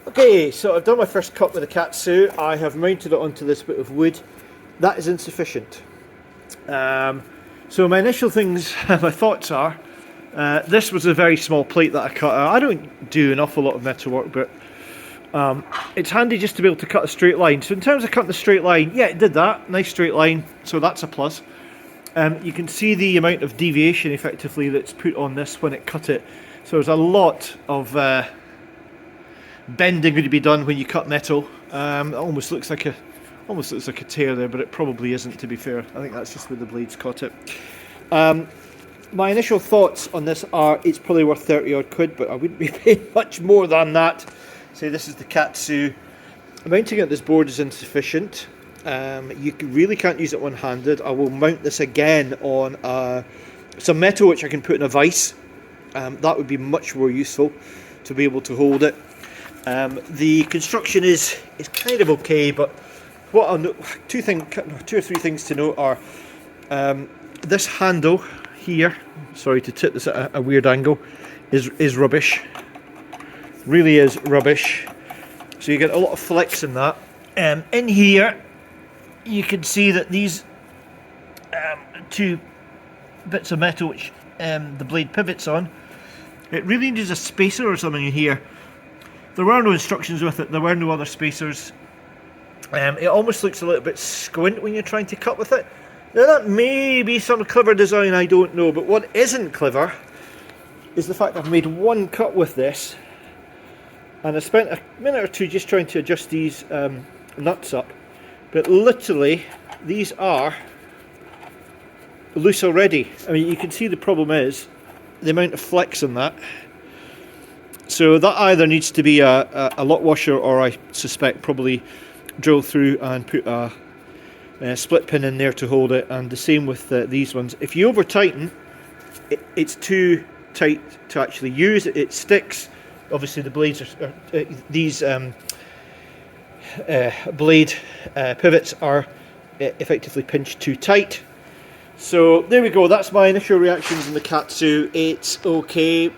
Okay, so I've done my first cut with the Katsu. I have mounted it onto this bit of wood. That is insufficient. So my initial things, my thoughts are, this was a very small plate that I cut. I don't do an awful lot of metal work, but it's handy just to be able to cut a straight line. So in terms of cutting a straight line, yeah, it did that. Nice straight line, so that's a plus. You can see the amount of deviation effectively that's put on this when it cut it. So there's a lot of bending going to be done when you cut metal. It almost looks like a tear there, but it probably isn't, to be fair. I think that's just where the blades caught it. My initial thoughts on this are it's probably worth 30 odd quid, but I wouldn't be paying much more than that. So this is the Katsu. Mounting it at this board is insufficient. You really can't use it one-handed. I will mount this again on some metal which I can put in a vise. That would be much more useful to be able to hold it. The construction is kind of okay, but what I'll note, two or three things to note are this handle here. Sorry to tip this at a weird angle. Is rubbish. Really is rubbish. So you get a lot of flex in that. In here, you can see that these two bits of metal which the blade pivots on, it really needs a spacer or something in here. There were no instructions with it, there were no other spacers. It almost looks a little bit squint when you're trying to cut with it. Now that may be some clever design, I don't know, but what isn't clever is the fact I've made one cut with this, and I spent a minute or two just trying to adjust these nuts up, but literally these are loose already. I mean, you can see the problem is the amount of flex in that. So that either needs to be a lock washer, or I suspect probably drill through and put a split pin in there to hold it. And the same with these ones. If you over tighten, it's too tight to actually use. It sticks. Obviously the blades are these blade pivots are effectively pinched too tight. So there we go, that's my initial reactions on the Katsu. It's okay.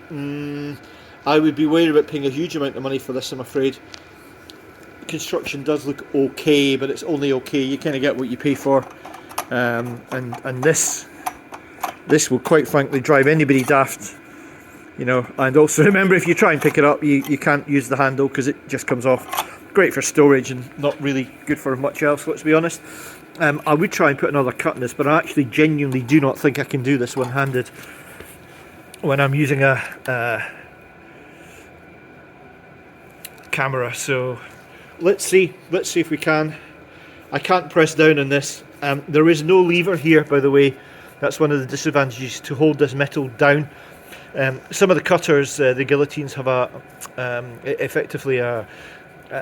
I would be worried about paying a huge amount of money for this, I'm afraid. Construction does look okay, but it's only okay. You kind of get what you pay for. And this will quite frankly drive anybody daft. You know, and also remember, if you try and pick it up, you can't use the handle because it just comes off. Great for storage and not really good for much else, let's be honest. I would try and put another cut in this, but I actually genuinely do not think I can do this one-handed when I'm using a camera. So let's see if we can. I can't press down on this. There is no lever here, by the way. That's one of the disadvantages to hold this metal down. Some of the cutters, the guillotines, have effectively a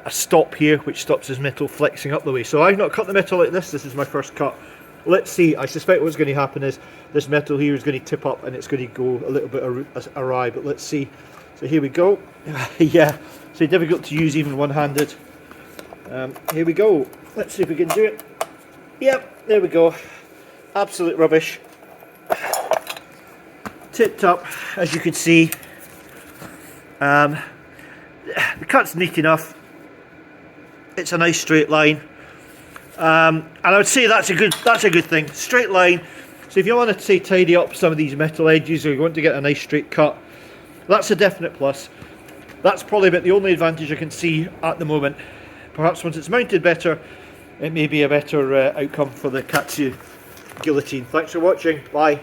stop here which stops this metal flexing up the way. So I've not cut the metal like this. This is my first cut. Let's see. I suspect what's going to happen is this metal here is going to tip up and it's going to go a little bit awry, but let's see. So here we go. Yeah, so difficult to use even one-handed. Here we go. Let's see if we can do it. Yep, there we go. Absolute rubbish. Tipped up, as you can see. The cut's neat enough. It's a nice straight line, and I would say that's a good thing. Straight line. So if you want to say tidy up some of these metal edges, or you want to get a nice straight cut, that's a definite plus. That's probably about the only advantage I can see at the moment. Perhaps once it's mounted better, it may be a better outcome for the Katsu guillotine. Thanks for watching. Bye.